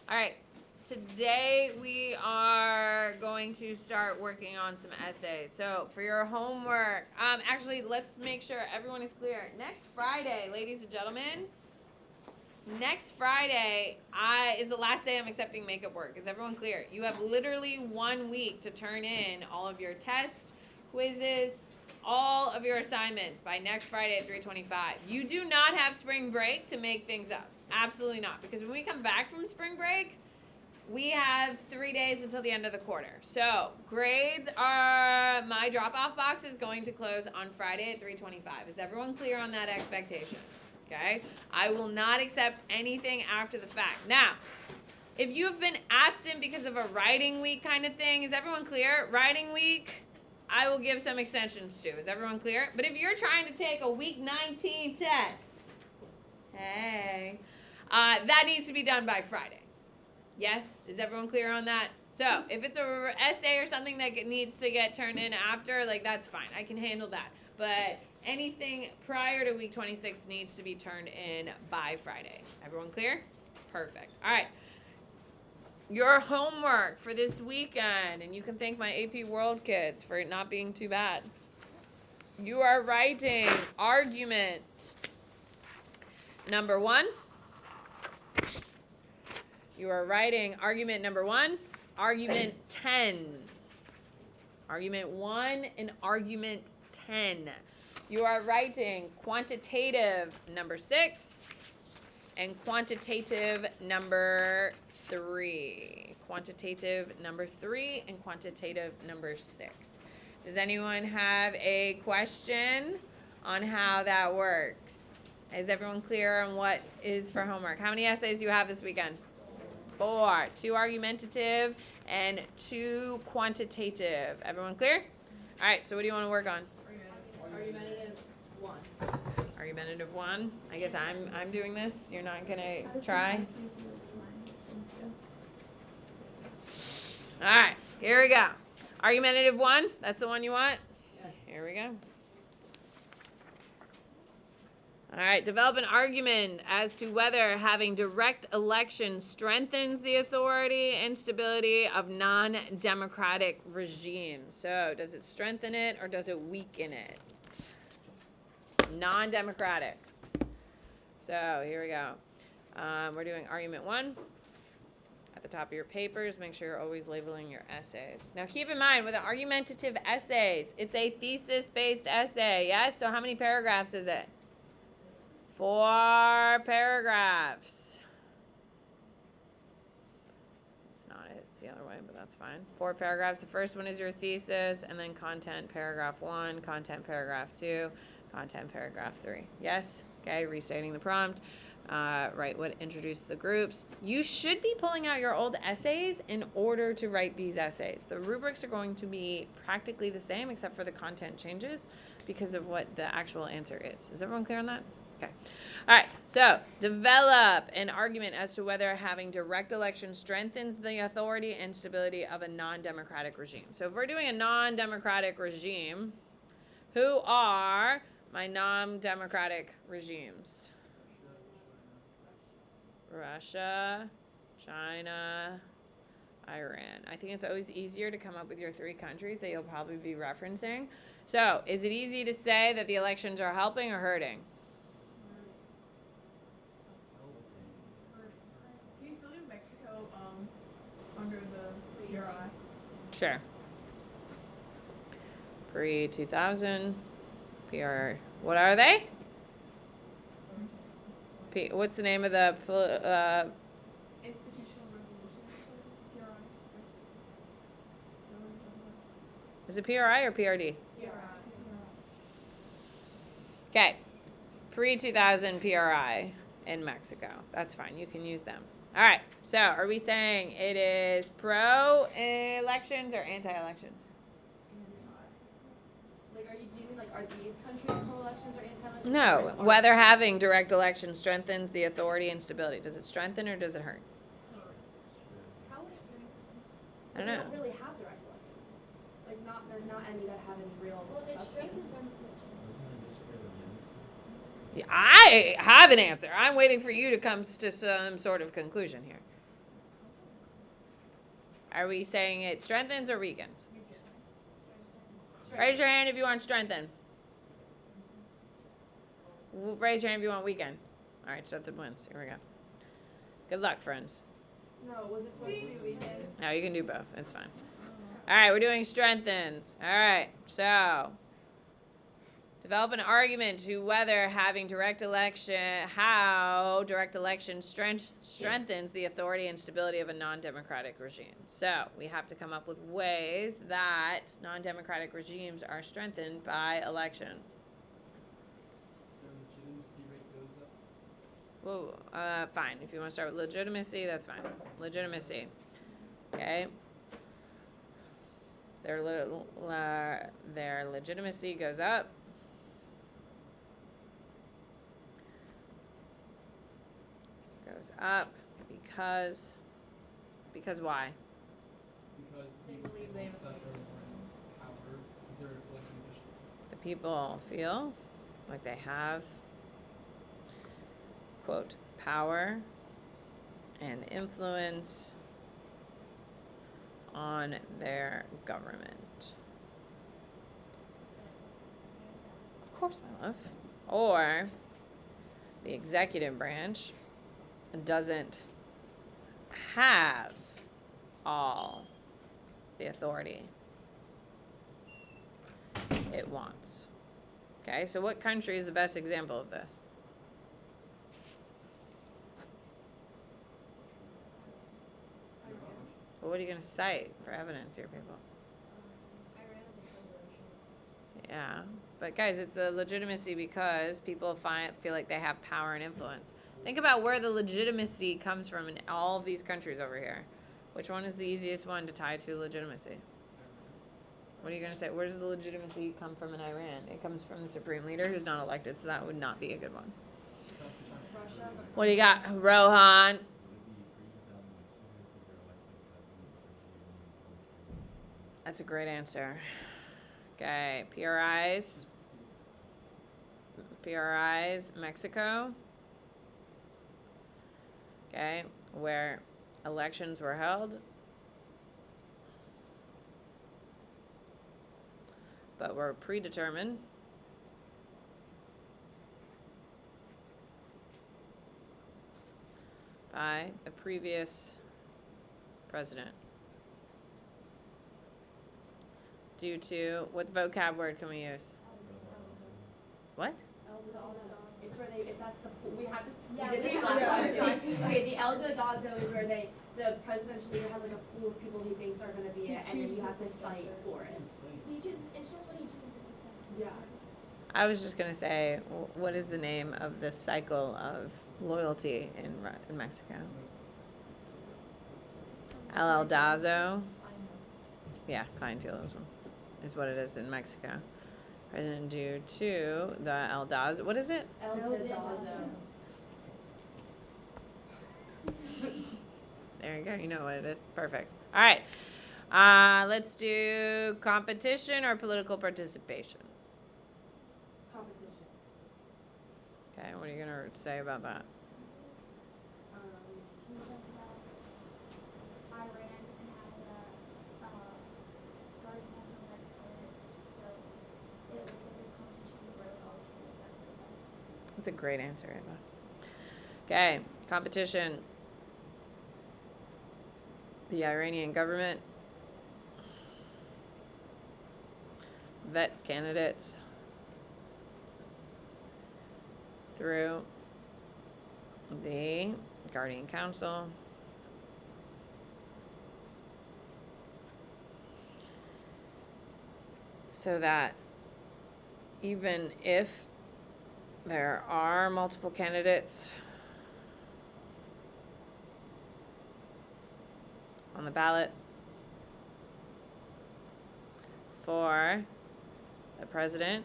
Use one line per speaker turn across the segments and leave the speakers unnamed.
All right. Today we are going to start working on some essays. So for your homework, actually, let's make sure everyone is clear. Next Friday, ladies and gentlemen, next Friday is the last day I'm accepting makeup work. Is everyone clear? You have literally 1 week to turn in all of your tests, quizzes, all of your assignments by next Friday at 3:25. You do not have spring break to make things up. Absolutely not. Because when we come back from spring break, we have 3 days until the end of the quarter. So grades are, my drop-off box is going to close on Friday at 3:25. Is everyone clear on that expectation? Okay? I will not accept anything after the fact. Now, if you've been absent because of a writing week kind of thing, is everyone clear? Writing week, I will give some extensions to. Is everyone clear? But if you're trying to take a week 19 test, hey, that needs to be done by Friday. Yes? Is everyone clear on that? So, if it's a essay or something that needs to get turned in after, like, that's fine. I can handle that. But anything prior to week 26 needs to be turned in by Friday. Everyone clear? Perfect. All right. Your homework for this weekend, and you can thank my AP World kids for it not being too bad. You are writing argument number 1. You are writing argument number 1, argument 10. Argument 1 and argument 10. You are writing quantitative number 6 and quantitative number 3. Quantitative number 3 and quantitative number 6. Does anyone have a question on how that works? Is everyone clear on what is for homework? How many essays do you have this weekend? 4. 2 argumentative and 2 quantitative. Everyone clear? All right, so what do you want to work on?
Argumentative 1.
Argumentative 1. I guess I'm doing this. You're not going to try? All right, here we go. Argumentative 1, that's the one you want?
Yes.
Here we go. All right, develop an argument as to whether having direct election strengthens the authority and stability of non-democratic regimes. So, does it strengthen it or does it weaken it? Non-democratic. So, here we go. We're doing argument 1. At the top of your papers, make sure you're always labeling your essays. Now, keep in mind, with an argumentative essays, it's a thesis-based essay, yes? So, how many paragraphs is it? 4 paragraphs. It's not it. It's the other way, but that's fine. 4 paragraphs. The first one is your thesis, and then content paragraph 1, content paragraph 2, content paragraph 3. Yes? Okay, restating the prompt. Write what introduced the groups. You should be pulling out your old essays in order to write these essays. The rubrics are going to be practically the same except for the content changes because of what the actual answer is. Is everyone clear on that? Okay. All right. So, develop an argument as to whether having direct election strengthens the authority and stability of a non-democratic regime. So, if we're doing a non-democratic regime, who are my non-democratic regimes? Russia, China, Iran. I think it's always easier to come up with your 3 countries that you'll probably be referencing. So, is it easy to say that the elections are helping or hurting?
Can you still do Mexico under the PRI?
Sure. Pre-2000, PR. What are they? What's the name of the
Institutional Revolution. PRI.
is it PRI or PRD?
PRI.
Okay. Pre-2000 PRI in Mexico. That's fine. You can use them. All right. So, are we saying it is pro-elections or anti-elections?
Like, do you mean, are these countries pro-elections or anti-elections?
No. Whether having direct elections strengthens the authority and stability. Does it strengthen or does it hurt?
How would it strengthen?
I don't
They
know.
don't really have direct elections. Like, not any that have any real substance.
I have an answer. I'm waiting for you to come to some sort of conclusion here. Are we saying it strengthens or weakens?
Weekend.
Raise your hand if you want strengthen. Raise your hand if you want weaken. All right, strengthen wins. Here we go. Good luck, friends.
No, was it supposed to be weekend?
No, you can do both. It's fine. All right, we're doing strengthens. All right, so develop an argument to whether having how direct election strengthens the authority and stability of a non-democratic regime. So we have to come up with ways that non-democratic regimes are strengthened by elections.
Their legitimacy rate goes up.
Well, fine. If you want to start with legitimacy, that's fine. Legitimacy. Okay. Their legitimacy goes up. Goes up because why?
Because
They
people
believe
feel
they have a
that
say.
they're more in power because they're elected officials.
The people feel like they have, quote, power and influence on their government. Of course, my love. Or the executive branch doesn't have all the authority it wants. Okay, so what country is the best example of this? Well, what are you going to cite for evidence here, people?
Iran is a presidential.
Yeah, but guys, it's a legitimacy because people feel like they have power and influence. Think about where the legitimacy comes from in all of these countries over here. Which one is the easiest one to tie to legitimacy? What are you going to say? Where does the legitimacy come from in Iran? It comes from the supreme leader who's not elected, so that would not be a good one.
Russia.
What do you got, Rohan? That's a great answer. Okay, PRIs, Mexico. Okay, where elections were held, but were predetermined by a previous president. Due to, what vocab word can we use? What?
It's where that's the pool. We had this.
Yeah,
we did
we
this
have
last
this
time.
conversation.
Okay, the El Dodazo is where the presidential leader has like a pool of people he thinks are going to be it, and then you have to fight for it.
It's just when he chooses the successor.
Yeah.
I was just gonna say, what is the name of this cycle of loyalty in Mexico? El Dazo. Yeah, clientelism is what it is in Mexico. President due to the El Dazo. What is it?
El Dodazo.
There you go. You know what it is. Perfect. All right. Let's do competition or political participation.
Competition.
Okay, what are you gonna say about that?
Can you talk about Iran and how the Guardian Council of Mexico is, so it looks like there's competition where like all candidates are put by this.
That's a great answer, Ava. Okay, competition. The Iranian government vets candidates through the Guardian Council. So that even if there are multiple candidates on the ballot for the president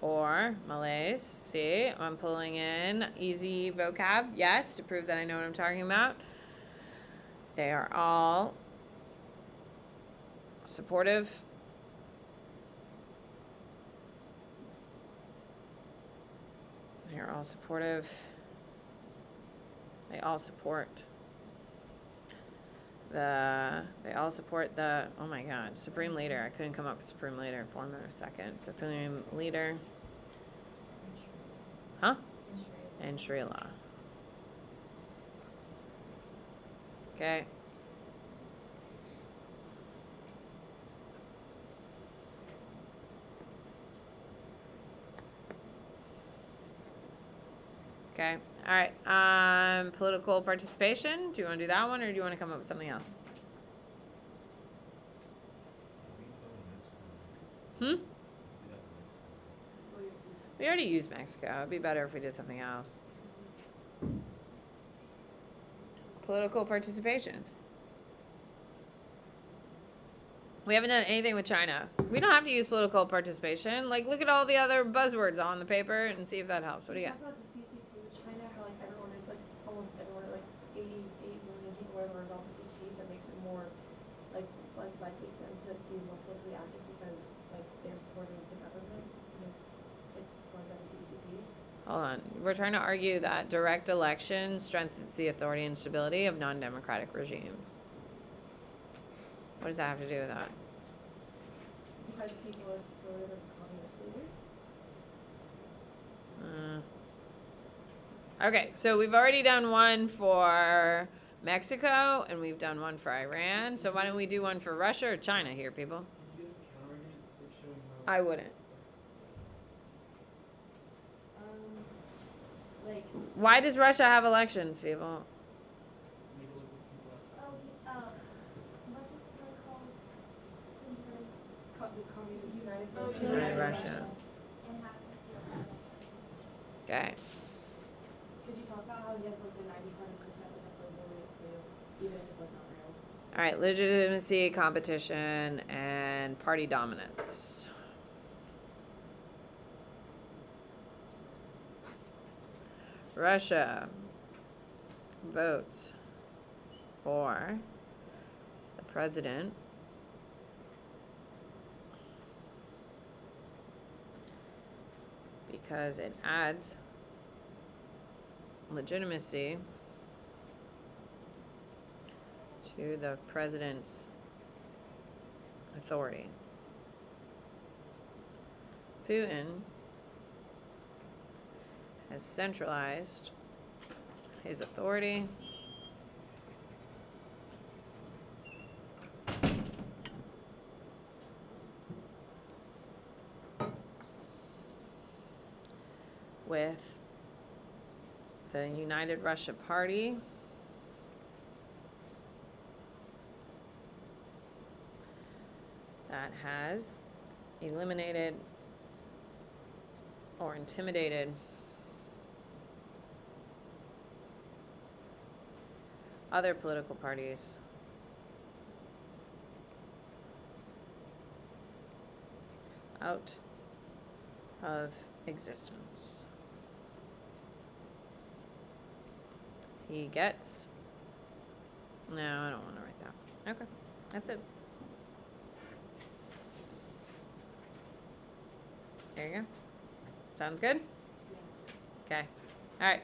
or Malays. See, I'm pulling in easy vocab, yes, to prove that I know what I'm talking about. They are all supportive They're all supportive. They all support They all support the, oh my God, Supreme Leader. I couldn't come up with Supreme Leader for a second. Supreme Leader. Huh? And Srila. Okay. Okay. All right. Political participation. Do you want to do that one, or do you want to come up with something else? We already used Mexico. It'd be better if we did something else. Political participation. We haven't done anything with China. We don't have to use political participation. Like, look at all the other buzzwords on the paper and see if that helps. What do you got?
Talk about the CCP with China, how like everyone is like almost everyone, like 88 million people, whatever, are involved in the CCP, so it makes it more like likely for them to be more politically active because like they're supporting the government because it's supported by the CCP.
Hold on. We're trying to argue that direct election strengthens the authority and stability of non-democratic regimes. What does that have to do with that?
Because people are supportive of the communist leader.
Okay, so we've already done one for Mexico, and we've done one for Iran. So why don't we do one for Russia or China here, people?
Do you have a counter argument, like showing how?
I wouldn't.
Like,
Why does Russia have elections, people?
Make it look like people have.
What's this one called? Finsbury.
the Communist United
Oh,
Russia.
United Russia.
And has it.
Okay.
Could you talk about how he has like the 97% of the approval rate too, even if it's like not real?
All right, legitimacy, competition, and party dominance. Russia votes for the president because it adds legitimacy to the president's authority. Putin has centralized his authority with the United Russia Party that has eliminated or intimidated other political parties out of existence. He gets. No, I don't want to write that. Okay, that's it. There you go. Sounds good? Okay. All right.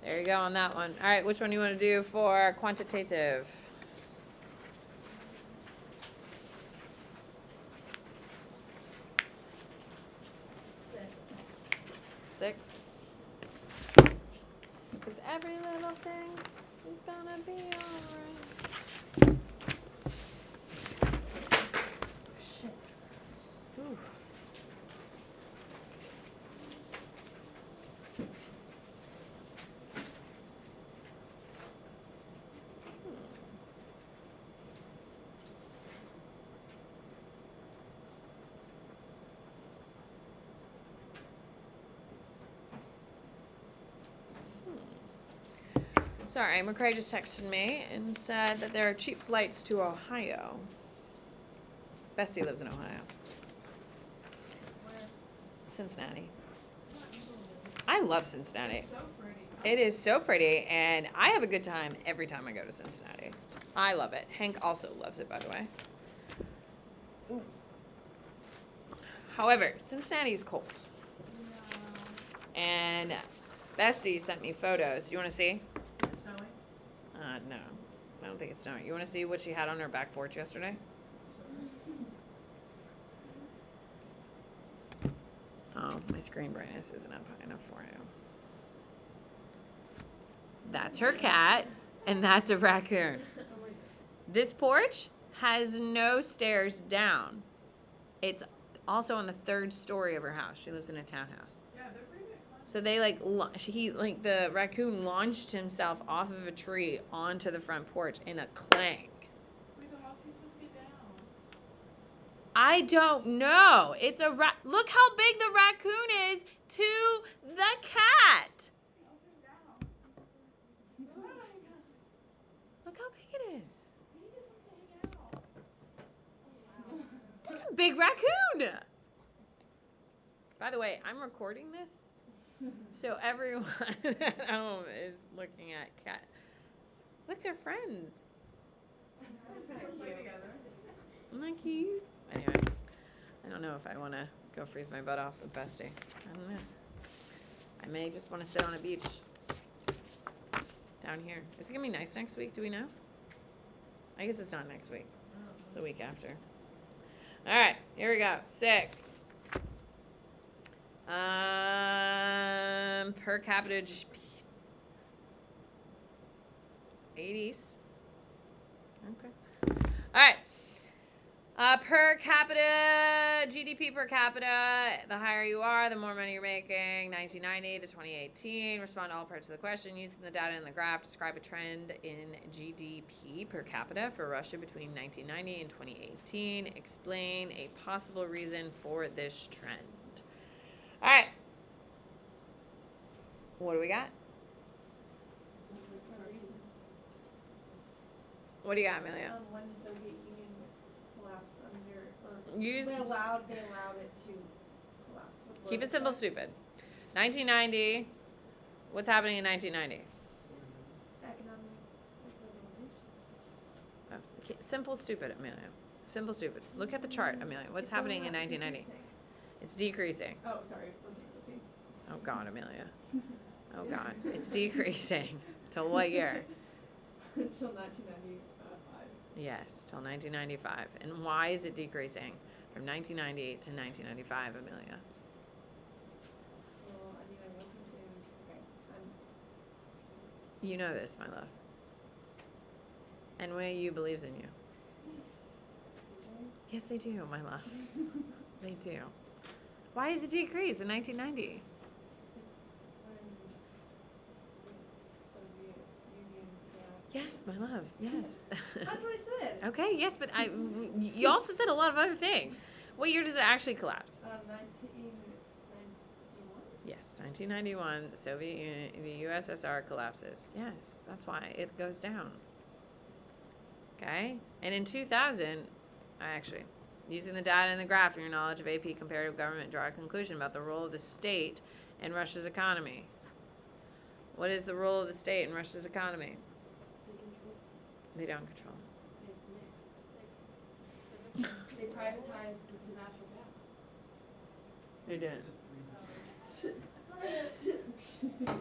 There you go on that one. All right, which one do you want to do for quantitative? Six. Because every little thing is gonna be alright. Shit. Ooh. Sorry, McCray just texted me and said that there are cheap flights to Ohio. Bestie lives in Ohio.
Where?
Cincinnati. I love Cincinnati.
So pretty.
It is so pretty, and I have a good time every time I go to Cincinnati. I love it. Hank also loves it, by the way. Ooh. However, Cincinnati is cold.
No.
And Bestie sent me photos. You want to see?
It's snowing.
No. I don't think it's snowing. You want to see what she had on her back porch yesterday? Oh, my screen brightness isn't up high enough for you. That's her cat, and that's a raccoon. This porch has no stairs down. It's also on the 3rd story of her house. She lives in a townhouse.
Yeah, they're pretty good.
So they the raccoon launched himself off of a tree onto the front porch in a clang.
Wait, so how's he supposed to get down?
I don't know. It's a look how big the raccoon is to the cat.
Up and down. Oh my god.
Look how big it is.
He just wants to hang out. Oh wow.
That's a big raccoon. By the way, I'm recording this, so everyone at home is looking at cat. Look, they're friends.
That's kind of cute. Together.
Isn't that cute? Anyway, I don't know if I want to go freeze my butt off with Bestie. I don't know. I may just want to sit on a beach down here. Is it going to be nice next week? Do we know? I guess it's not next week. It's the week after. All right, here we go. 6. Per capita GDP. 80s. Okay. All right. Per capita, GDP per capita, the higher you are, the more money you're making. 1990 to 2018. Respond to all parts of the question. Using the data in the graph, describe a trend in GDP per capita for Russia between 1990 and 2018. Explain a possible reason for this trend. All right. What do we got? What do you got, Amelia?
When the Soviet Union collapsed under, or
Use-
they allowed it to collapse. With
Keep it
words.
simple, stupid. 1990. What's happening in 1990?
Economic liberalization.
Okay, simple, stupid, Amelia. Simple, stupid. Look at the chart, Amelia. What's
It's
happening
going
in
up, it's
1990?
decreasing.
It's decreasing.
Oh, sorry, wasn't looking.
Oh, God, Amelia. Oh, God. It's decreasing. Till what year?
Until 1995.
Yes, till 1995. And why is it decreasing from 1990 to 1995, Amelia?
Well, I mean, I was gonna say it was okay.
You know this, my love. And NYU believes in you. Yes, they do, my love. They do. Why is it decrease in 1990?
It's when the Soviet Union collapsed.
Yes, my love. Yes.
That's what I said.
Okay, yes, but you also said a lot of other things. What year does it actually collapse?
1991.
Yes, 1991, the Soviet Union, the USSR collapses. Yes, that's why it goes down. Okay? And in 2000, using the data in the graph and your knowledge of AP comparative government, draw a conclusion about the role of the state in Russia's economy. What is the role of the state in Russia's economy?
They control.
They don't control.
It's mixed. They privatized the natural gas.
They didn't.
Said 3.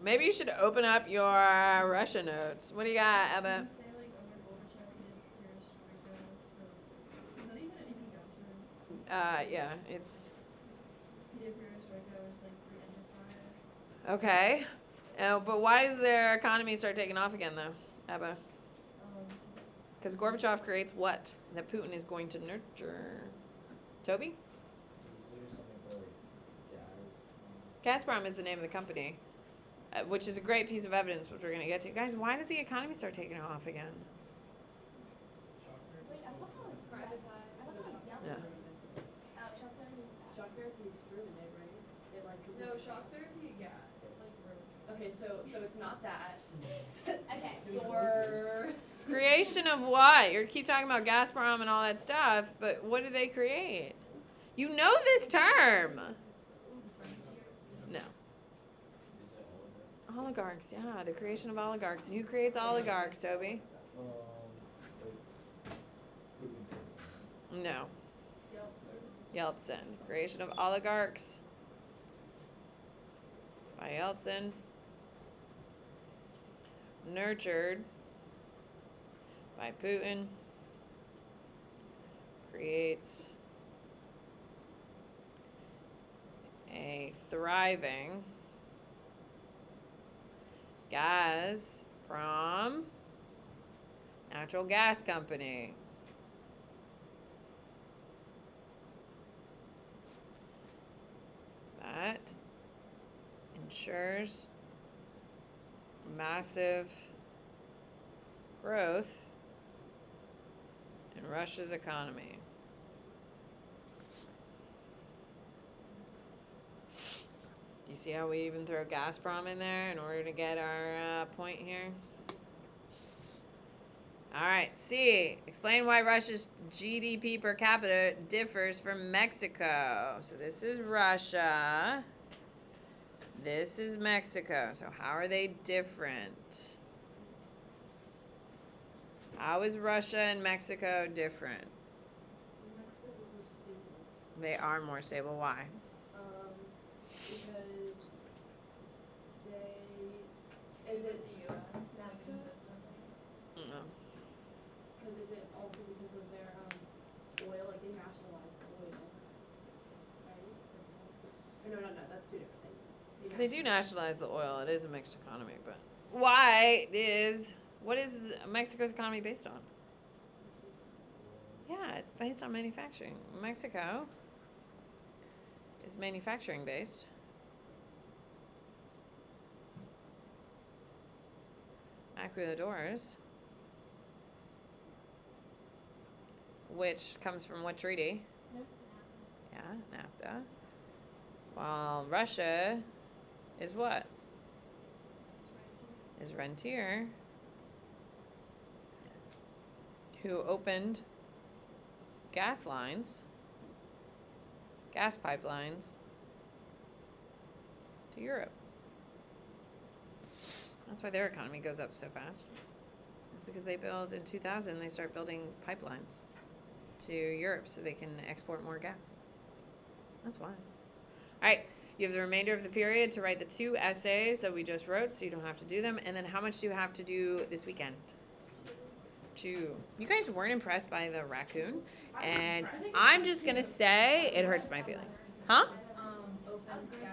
Maybe you should open up your Russia notes. What do you got, Ebba?
Say like under Gorbachev he did perestroika, so is that even anything after?
Yeah, it's
He did perestroika, which is like free enterprise.
okay. But why does their economy start taking off again, though, Ebba? Because Gorbachev creates what that Putin is going to nurture. Toby?
Is there something for like gas?
Gazprom is the name of the company, which is a great piece of evidence, which we're going to get to. Guys, why does the economy start taking off again?
Shocker.
Wait, I thought that was
Privatized.
I thought that was
Yeah.
Yeltsin. Shock therapy was bad.
Shock therapy is proven it, right? It like
No, shock therapy, yeah. It like gross.
Okay, so it's not that.
Okay.
Or
Creation of what? You keep talking about Gazprom and all that stuff, but what do they create? You know this term. No.
Is it all of it?
Oligarchs, yeah, the creation of oligarchs. And who creates oligarchs, Toby?
Like, Putin creates them.
No. Yeltsin. Creation of oligarchs by Yeltsin. Nurtured by Putin creates a thriving Gazprom natural gas company. That ensures massive growth in Russia's economy. You see how we even throw Gazprom in there in order to get our point here? All right, C. Explain why Russia's GDP per capita differs from Mexico. So this is Russia. This is Mexico. So how are they different? How is Russia and Mexico different?
Mexico's is more stable.
They are more stable. Why?
Because they, is it
The US
NAFTA?
consistently.
No.
Because is it also because of their oil? Like they nationalized the oil, right? Or no, that's two different things.
They do nationalize the oil. It is a mixed economy, but what is Mexico's economy based on? Yeah, it's based on manufacturing. Mexico is manufacturing based. Maquiladoras, which comes from what treaty? Yeah, NAFTA. While Russia is what? Is rentier, who opened gas lines, gas pipelines to Europe. That's why their economy goes up so fast. It's because they build, in 2000, they start building pipelines to Europe so they can export more gas. That's why. All right, you have the remainder of the period to write the 2 essays that we just wrote, so you don't have to do them. And then how much do you have to do this weekend? 2. You guys weren't impressed by the raccoon? And I'm just going to say it hurts my feelings. Huh?
Open gas.